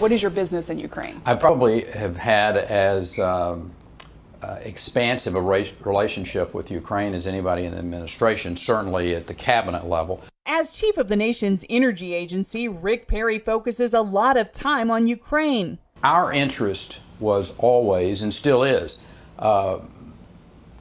What is your business in Ukraine? I probably have had as expansive a relationship with Ukraine as anybody in the administration, certainly at the cabinet level. As chief of the nation's energy agency, Rick Perry focuses a lot of time on Ukraine. Our interest was always, and still is,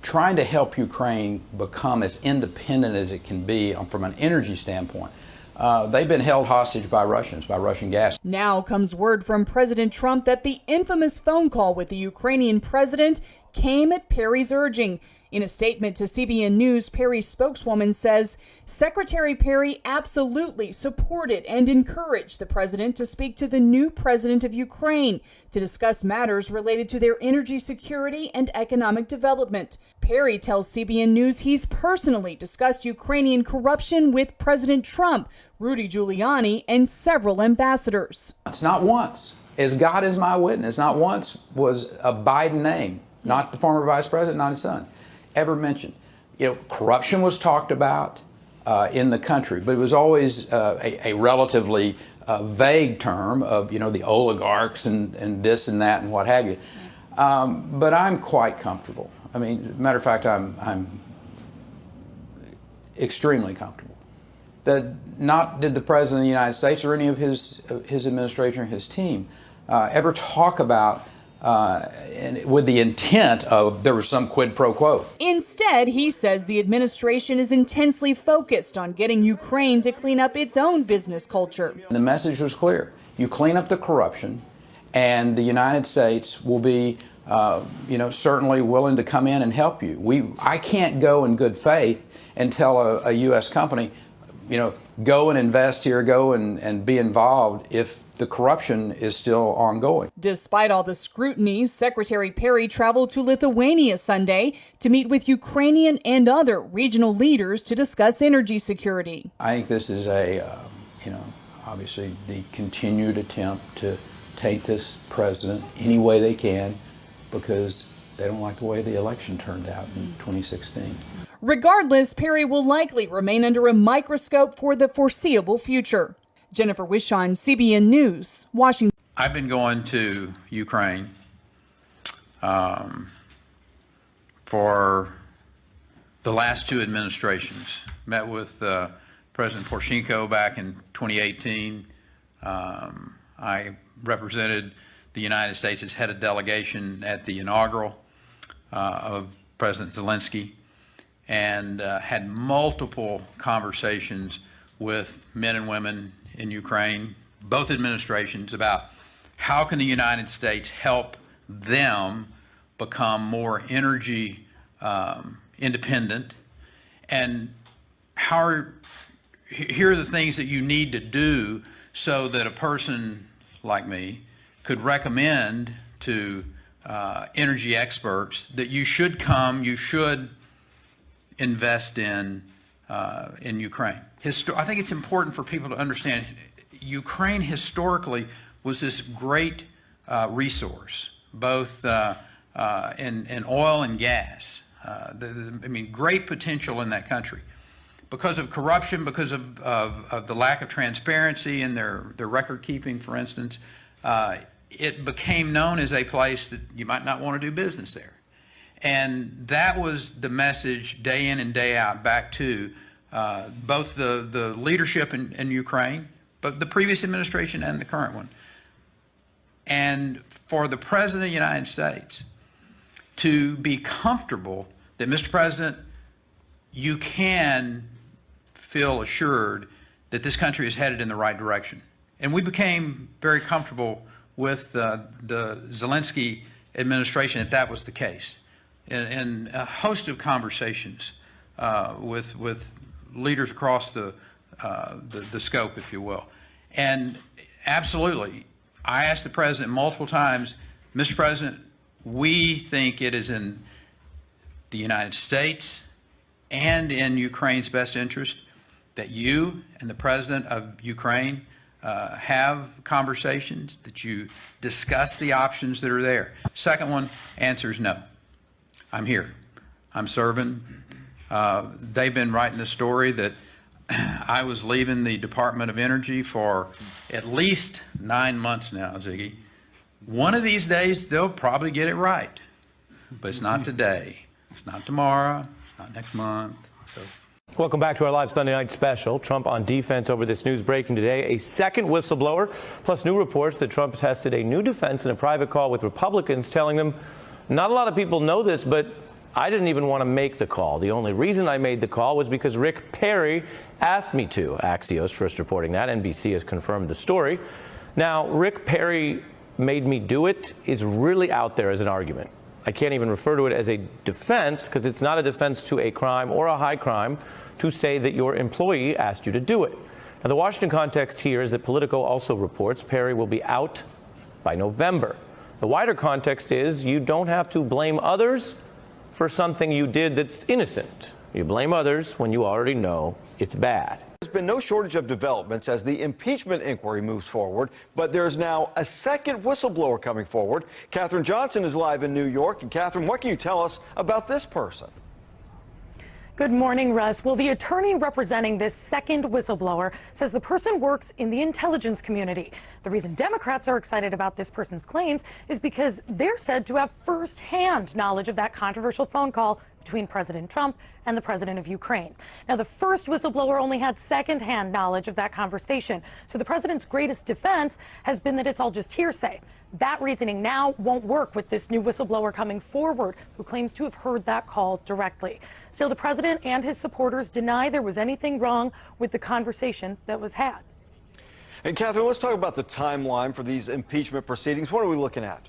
trying to help Ukraine become as independent as it can be from an energy standpoint. They've been held hostage by Russians, by Russian gas. Now comes word from President Trump that the infamous phone call with the Ukrainian president came at Perry's urging. In a statement to CBN News, Perry's spokeswoman says Secretary Perry absolutely supported and encouraged the president to speak to the new president of Ukraine to discuss matters related to their energy security and economic development. Perry tells CBN News he's personally discussed Ukrainian corruption with President Trump, Rudy Giuliani, and several ambassadors. It's not once, as God is my witness, not once was a Biden name, not the former vice president, not his son, ever mentioned. Corruption was talked about in the country, but it was always a relatively vague term of, the oligarchs and this and that and what have you. But I'm quite comfortable. I mean, matter of fact, I'm extremely comfortable that not did the President of the United States or any of his administration or his team ever talk about and with the intent of there was some quid pro quo. Instead, he says the administration is intensely focused on getting Ukraine to clean up its own business culture. The message was clear. You clean up the corruption, and the United States will be, certainly willing to come in and help you. I can't go in good faith and tell a U.S. company, go and invest here, go and be involved if the corruption is still ongoing. Despite all the scrutiny, Secretary Perry traveled to Lithuania Sunday to meet with Ukrainian and other regional leaders to discuss energy security. I think this is obviously the continued attempt to take this president any way they can because they don't like the way the election turned out in 2016. Regardless, Perry will likely remain under a microscope for the foreseeable future. Jennifer Wishon, CBN News, Washington. I've been going to Ukraine for the last two administrations. Met with President Poroshenko back in 2018. I represented the United States as head of delegation at the inaugural of President Zelensky, and had multiple conversations with men and women in Ukraine, both administrations, about how can the United States help them become more energy independent, and here are the things that you need to do so that a person like me could recommend to energy experts that you should invest in Ukraine. I think it's important for people to understand Ukraine historically was this great resource, both in oil and gas. Great potential in that country. Because of corruption, because of the lack of transparency in their record keeping, for instance, it became known as a place that you might not want to do business there. And that was the message day in and day out back to both the leadership in Ukraine, but the previous administration and the current one. And for the President of the United States to be comfortable that, Mr. President, you can feel assured that this country is headed in the right direction. And we became very comfortable with the Zelensky administration that was the case. And a host of conversations with leaders across the scope, if you will. And absolutely, I asked the President multiple times, Mr. President, we think it is in the United States and in Ukraine's best interest that you and the President of Ukraine have conversations, that you discuss the options that are there. Second one, answer is no. I'm here. I'm serving. They've been writing the story that I was leaving the Department of Energy for at least 9 months now, Ziggy. One of these days, they'll probably get it right. But it's not today. It's not tomorrow. It's not next month. So. Welcome back to our live Sunday night special. Trump on defense over this news breaking today. A second whistleblower, plus new reports that Trump tested a new defense in a private call with Republicans, telling them, not a lot of people know this, but I didn't even want to make the call. The only reason I made the call was because Rick Perry asked me to. Axios first reporting that. NBC has confirmed the story. Now, Rick Perry made me do it is really out there as an argument. I can't even refer to it as a defense because it's not a defense to a crime or a high crime to say that your employee asked you to do it. Now, the Washington context here is that Politico also reports Perry will be out by November. The wider context is you don't have to blame others for something you did that's innocent. You blame others when you already know it's bad. There's been no shortage of developments as the impeachment inquiry moves forward, but there's now a second whistleblower coming forward. Katherine Johnson is live in New York. And Katherine, what can you tell us about this person? Good morning, Russ. Well, the attorney representing this second whistleblower says the person works in the intelligence community. The reason Democrats are excited about this person's claims is because they're said to have firsthand knowledge of that controversial phone call between President Trump and the president of Ukraine. Now, the first whistleblower only had secondhand knowledge of that conversation. So the president's greatest defense has been that it's all just hearsay. That reasoning now won't work with this new whistleblower coming forward, who claims to have heard that call directly. Still, the president and his supporters deny there was anything wrong with the conversation that was had. And Katherine, let's talk about the timeline for these impeachment proceedings. What are we looking at?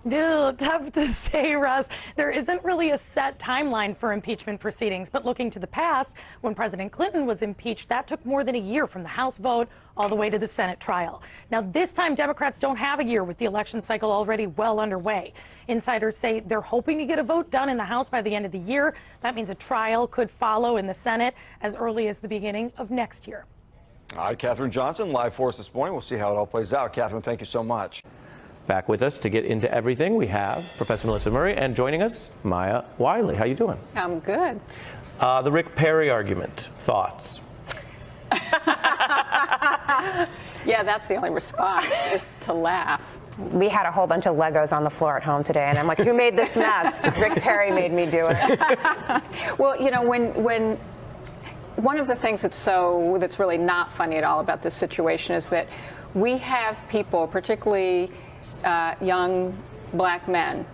No, tough to say, Russ. There isn't really a set timeline for impeachment proceedings, but looking to the past, when President Clinton was impeached, that took more than a year from the House vote all the way to the Senate trial. Now, this time, Democrats don't have a year with the election cycle already well underway. Insiders say they're hoping to get a vote done in the House by the end of the year. That means a trial could follow in the Senate as early as the beginning of next year. All right, Katherine Johnson, live for us this morning. We'll see how it all plays out. Katherine, thank you so much. Back with us to get into everything, we have Professor Melissa Murray, and joining us, Maya Wiley. How you doing? I'm good. The Rick Perry argument, thoughts? Yeah, that's the only response, is to laugh. We had a whole bunch of Legos on the floor at home today, and I'm like, who made this mess? Rick Perry made me do it. Well, you know, when one of the things that's really not funny at all about this situation is that we have people, particularly young black men,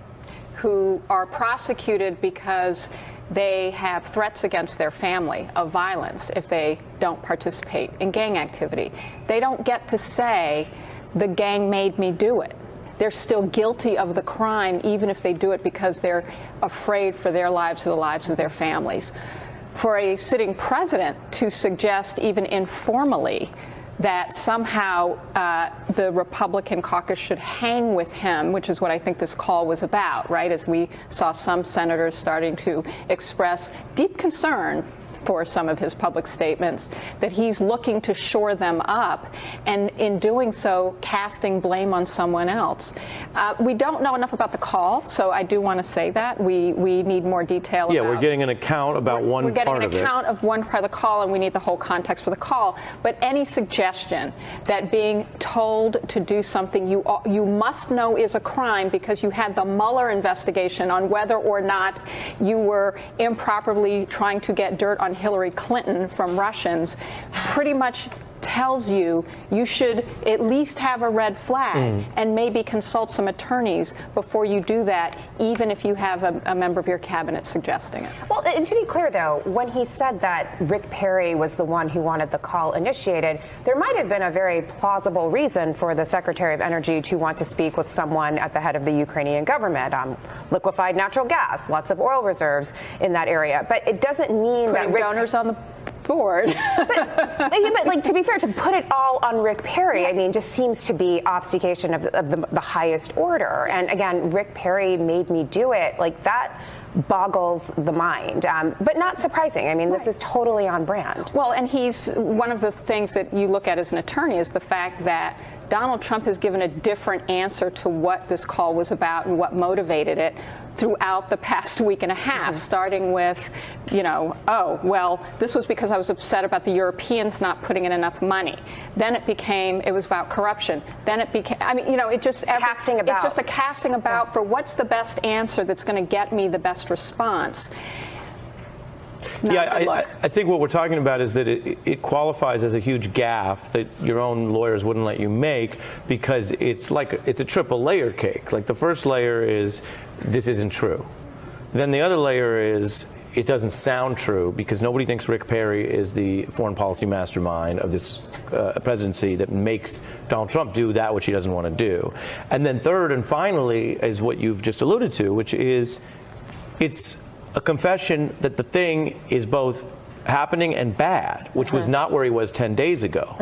who are prosecuted because they have threats against their family of violence if they don't participate in gang activity. They don't get to say, the gang made me do it. They're still guilty of the crime, even if they do it because they're afraid for their lives or the lives of their families. For a sitting president to suggest, even informally, that somehow the Republican caucus should hang with him, which is what I think this call was about, right? As we saw some senators starting to express deep concern for some of his public statements, that he's looking to shore them up, and in doing so, casting blame on someone else. We don't know enough about the call, so I do want to say that. We need more detail. Yeah, we're getting an account about one part of it. We're getting an account of one part of the call, and we need the whole context for the call. But any suggestion that being told to do something you must know is a crime because you had the Mueller investigation on whether or not you were improperly trying to get dirt on Hillary Clinton from Russians pretty much tells you should at least have a red flag and maybe consult some attorneys before you do that, even if you have a member of your cabinet suggesting it. Well, and to be clear, though, when he said that Rick Perry was the one who wanted the call initiated, there might have been a very plausible reason for the Secretary of Energy to want to speak with someone at the head of the Ukrainian government. Liquefied natural gas, lots of oil reserves in that area. But it doesn't mean that donors on the board. but like, to be fair, to put it all on Rick Perry, I mean, just seems to be obfuscation of the highest order. And again, Rick Perry made me do it. Like, that boggles the mind, but not surprising. I mean, this is totally on brand. Well, and he's one of the things that you look at as an attorney is the fact that Donald Trump has given a different answer to what this call was about and what motivated it throughout the past week and a half, starting with, oh, well, this was because I was upset about the Europeans not putting in enough money. Then it was about corruption. Then it became, it just, casting about. It's just a casting about for what's the best answer that's going to get me the best response. I think what we're talking about is that it qualifies as a huge gaffe that your own lawyers wouldn't let you make, because it's a triple layer cake. Like, the first layer is this isn't true. Then the other layer is it doesn't sound true, because nobody thinks Rick Perry is the foreign policy mastermind of this presidency that makes Donald Trump do that which he doesn't want to do. And then third and finally is what you've just alluded to, which is it's a confession that the thing is both happening and bad, which was not where he was 10 days ago.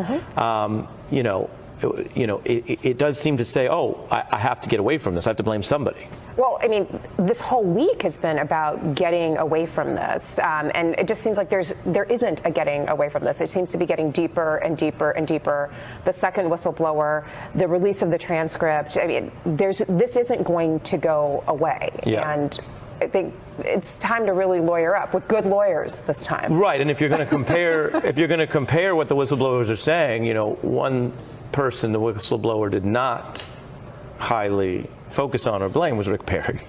It does seem to say, oh, I have to get away from this. I have to blame somebody. Well, I mean, this whole week has been about getting away from this, and it just seems like there isn't a getting away from this. It seems to be getting deeper and deeper and deeper. The second whistleblower, the release of the transcript. I mean, this isn't going to go away, and I think it's time to really lawyer up with good lawyers this time. Right, and if you're going to compare, what the whistleblowers are saying, one person the whistleblower did not highly focus on or blame was Rick Perry.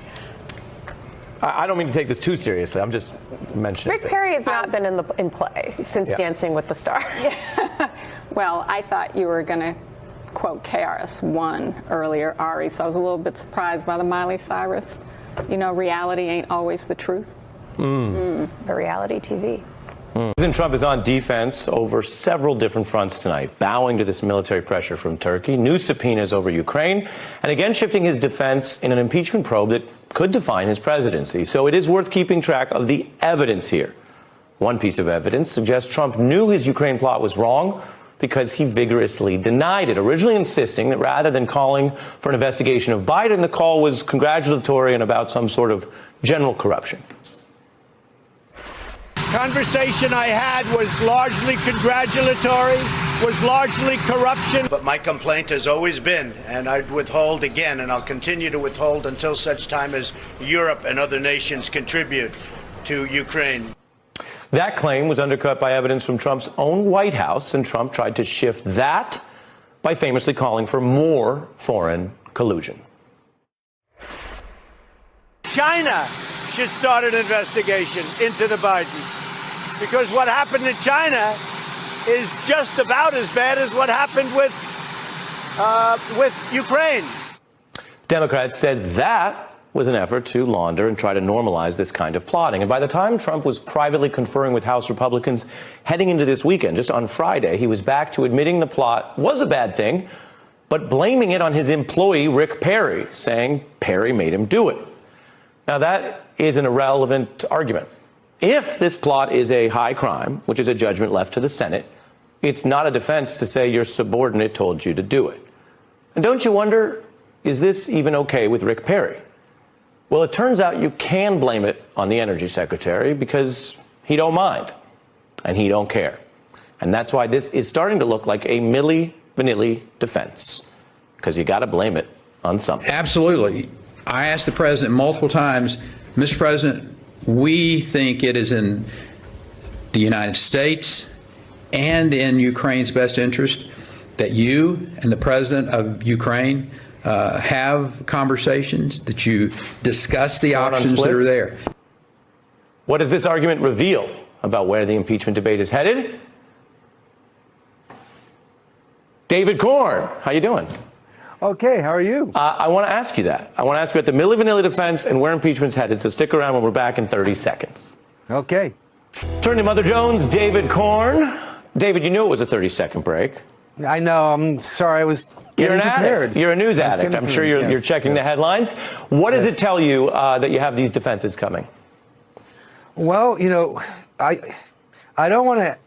I don't mean to take this too seriously. I'm just mentioning. Rick Perry has not been in play since Dancing with the Stars. Well, I thought you were going to quote KRS-One earlier, Ari, so I was a little bit surprised by the Miley Cyrus. Reality ain't always the truth. The reality TV. President Trump is on defense over several different fronts tonight, bowing to this military pressure from Turkey, new subpoenas over Ukraine, and again shifting his defense in an impeachment probe that could define his presidency. So it is worth keeping track of the evidence here. One piece of evidence suggests Trump knew his Ukraine plot was wrong because he vigorously denied it, originally insisting that rather than calling for an investigation of Biden, the call was congratulatory and about some sort of general corruption. Conversation I had was largely congratulatory, was largely corruption. But my complaint has always been, and I'd withhold again, and I'll continue to withhold until such time as Europe and other nations contribute to Ukraine. That claim was undercut by evidence from Trump's own White House, and Trump tried to shift that by famously calling for more foreign collusion. China should start an investigation into the Bidens, because what happened in China is just about as bad as what happened with Ukraine. Democrats said that was an effort to launder and try to normalize this kind of plotting. And by the time Trump was privately conferring with House Republicans heading into this weekend, just on Friday, he was back to admitting the plot was a bad thing, but blaming it on his employee, Rick Perry, saying Perry made him do it. Now, that is an irrelevant argument. If this plot is a high crime, which is a judgment left to the Senate, it's not a defense to say your subordinate told you to do it. And don't you wonder, is this even okay with Rick Perry? Well, it turns out you can blame it on the energy secretary because he don't mind and he don't care. And that's why this is starting to look like a Milli Vanilli defense, because you got to blame it on something. Absolutely. I asked the president multiple times, Mr. President, we think it is in the United States and in Ukraine's best interest that you and the president of Ukraine have conversations, that you discuss the options that are there. What does this argument reveal about where the impeachment debate is headed? David Korn, how you doing? Okay, how are you? I want to ask you that. I want to ask you about the Milli Vanilli defense and where impeachment's headed, so stick around when we're back in 30 seconds. Okay. Turn to Mother Jones, David Korn. David, you knew it was a 30-second break. I know, I'm sorry, I was getting prepared. Addict. You're a news addict. I'm sure you're checking the headlines. What does it tell you that you have these defenses coming? Well, I don't want to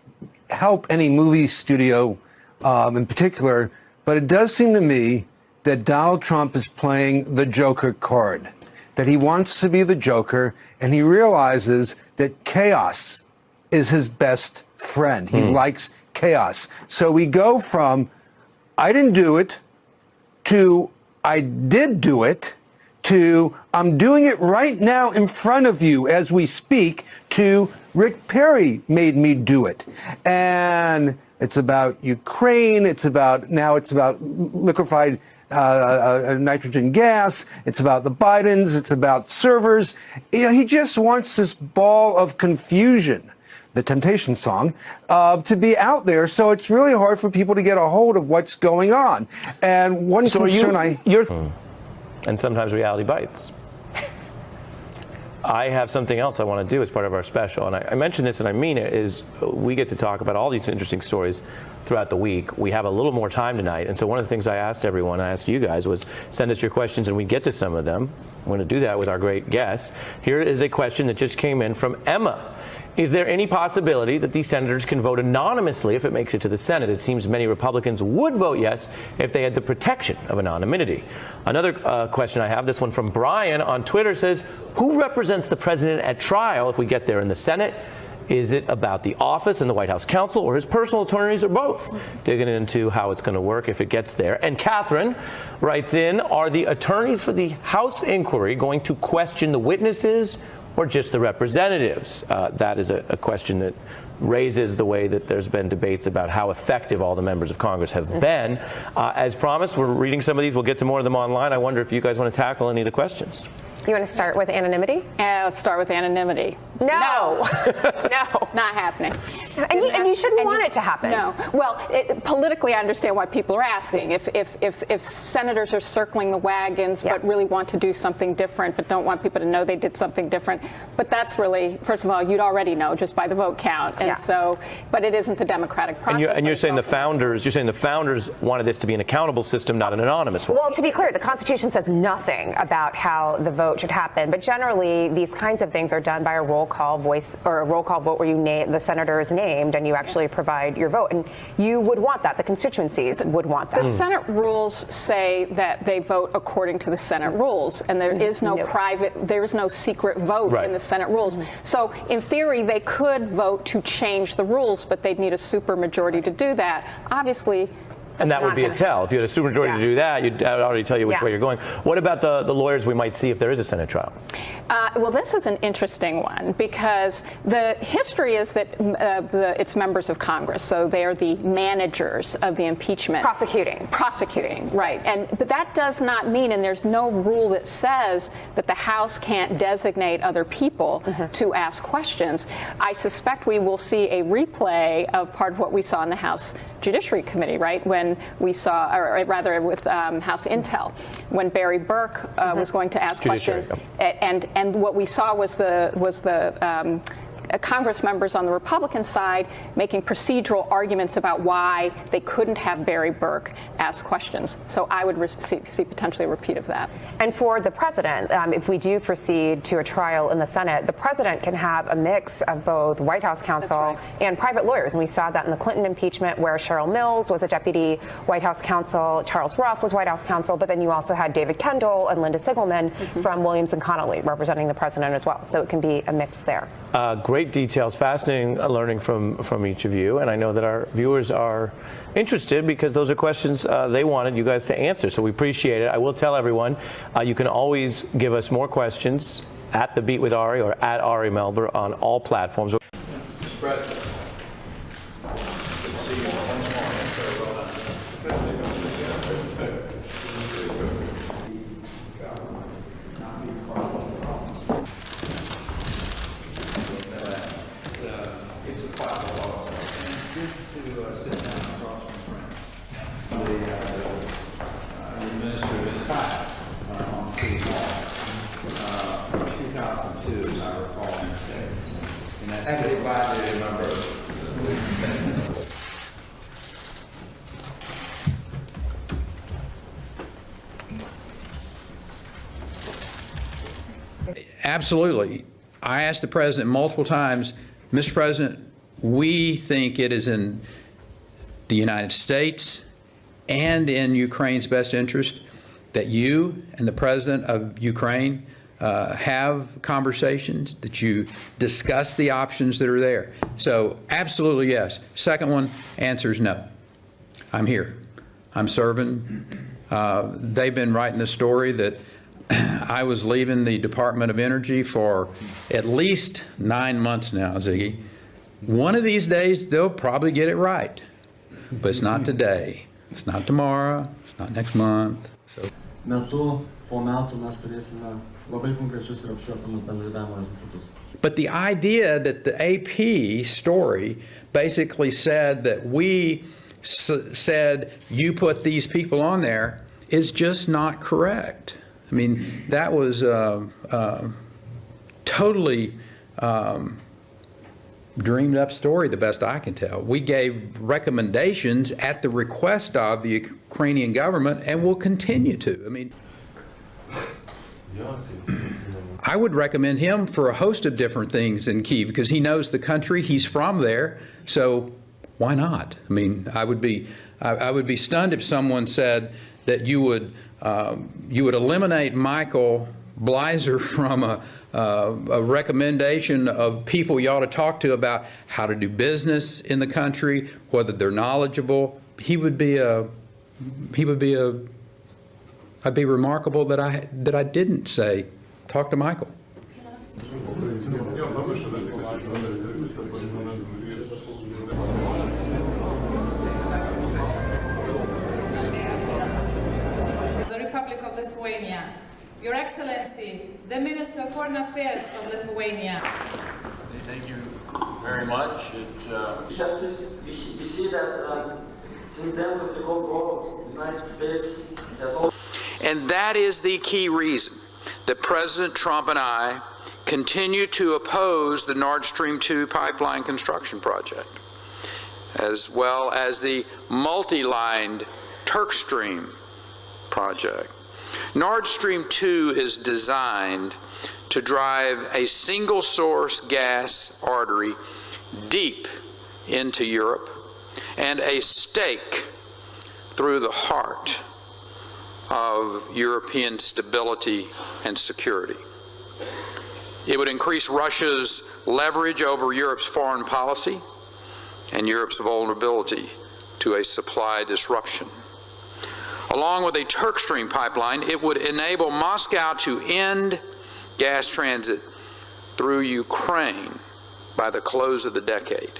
help any movie studio in particular, but it does seem to me that Donald Trump is playing the Joker card. that he wants to be the Joker, and he realizes that chaos is his best friend. He likes chaos. So we go from, I didn't do it, to, I did do it, to, I'm doing it right now in front of you as we speak, to, Rick Perry made me do it. And it's about Ukraine. Now it's about liquefied nitrogen gas. It's about the Bidens. It's about servers. He just wants this ball of confusion, the Temptation song, to be out there. So it's really hard for people to get a hold of what's going on. And one concern and sometimes reality bites. I have something else I want to do as part of our special, and I mention this and I mean it, is we get to talk about all these interesting stories throughout the week. We have a little more time tonight, and so one of the things I asked everyone, I asked you guys, was send us your questions and we get to some of them. We're going to do that with our great guests. Here is a question that just came in from Emma. Is there any possibility that these senators can vote anonymously if it makes it to the Senate? It seems many Republicans would vote yes if they had the protection of anonymity. Another question I have, this one from Brian on Twitter, says, who represents the president at trial if we get there in the Senate? Is it about the office and the White House counsel, or his personal attorneys, or both? Digging into how it's going to work if it gets there. And Catherine writes in, are the attorneys for the House inquiry going to question the witnesses or just the representatives? That is a question that raises the way that there's been debates about how effective all the members of Congress have been. As promised, we're reading some of these. We'll get to more of them online. I wonder if you guys want to tackle any of the questions. You want to start with anonymity? Let's start with anonymity. No. No, not happening. And you shouldn't want it to happen. No. Well, politically, I understand why people are asking. If senators are circling the wagons but really want to do something different but don't want people to know they did something different. But that's really, first of all, you'd already know just by the vote count. And so, but it isn't the democratic process. And you're saying the founders wanted this to be an accountable system, not an anonymous one. Well, to be clear, the Constitution says nothing about how the vote should happen. But generally, these kinds of things are done by a roll call vote where you name the senator is named and you actually provide your vote. And you would want that. The constituencies would want that. The Senate rules say that they vote according to the Senate rules, and there is no there is no secret vote in the Senate rules. So in theory, they could vote to change the rules, but they'd need a supermajority to do that. Obviously, and that would be a tell. If you had a supermajority to do that, you'd already tell you which way you're going. What about the lawyers we might see if there is a Senate trial? Well, this is an interesting one because the history is that it's members of Congress, so they are the managers of the impeachment. Prosecuting, right. But that does not mean, and there's no rule that says that the House can't designate other people to ask questions. I suspect we will see a replay of part of what we saw in the House Judiciary Committee, right, when we saw, or rather with House Intel, when Barry Burke was going to ask questions, and what we saw was the Congress members on the Republican side making procedural arguments about why they couldn't have Barry Burke ask questions. So I would see potentially a repeat of that. And for the president, if we do proceed to a trial in the Senate, the president can have a mix of both White House counsel and private lawyers. And we saw that in the Clinton impeachment, where Cheryl Mills was a deputy White House counsel, Charles Ruff was White House counsel, but then you also had David Kendall and Linda Sigelman from Williams and Connolly representing the president as well. So it can be a mix there. Great details, fascinating learning from each of you, and I know that our viewers are interested because those are questions they wanted you guys to answer, so we appreciate it. I will tell everyone, you can always give us more questions at The Beat with Ari or at Ari Melber on all platforms. Mr. President. Absolutely. I asked the president multiple times, Mr. President, we think it is in the United States and in Ukraine's best interest that you and the president of Ukraine have conversations, that you discuss the options that are there. So absolutely yes. Second one, answer is no. I'm here. I'm serving. They've been writing the story that I was leaving the Department of Energy for at least 9 months now, Ziggy. One of these days, they'll probably get it right. But it's not today. It's not tomorrow. It's not next month. So. But the idea that the AP story basically said that we said you put these people on there is just not correct. I mean, that was totally dreamed up story, the best I can tell. We gave recommendations at the request of the Ukrainian government and will continue to. I mean, I would recommend him for a host of different things in Kyiv because he knows the country, he's from there, so why not? I mean, I would be stunned if someone said that you would eliminate Michael Bleiser from a recommendation of people you ought to talk to about how to do business in the country, whether they're knowledgeable. I'd be remarkable that I didn't say, talk to Michael. The Republic of Lithuania. Your Excellency, the Minister of Foreign Affairs of Lithuania. Thank you very much. We see that since the end of the Cold War, the United States has also... And that is the key reason that President Trump and I continue to oppose the Nord Stream 2 pipeline construction project, as well as the multi-lined Turk Stream project. Nord Stream 2 is designed to drive a single-source gas artery deep into Europe and a stake through the heart of European stability and security. It would increase Russia's leverage over Europe's foreign policy and Europe's vulnerability to a supply disruption. Along with a Turk Stream pipeline, it would enable Moscow to end gas transit through Ukraine by the close of the decade.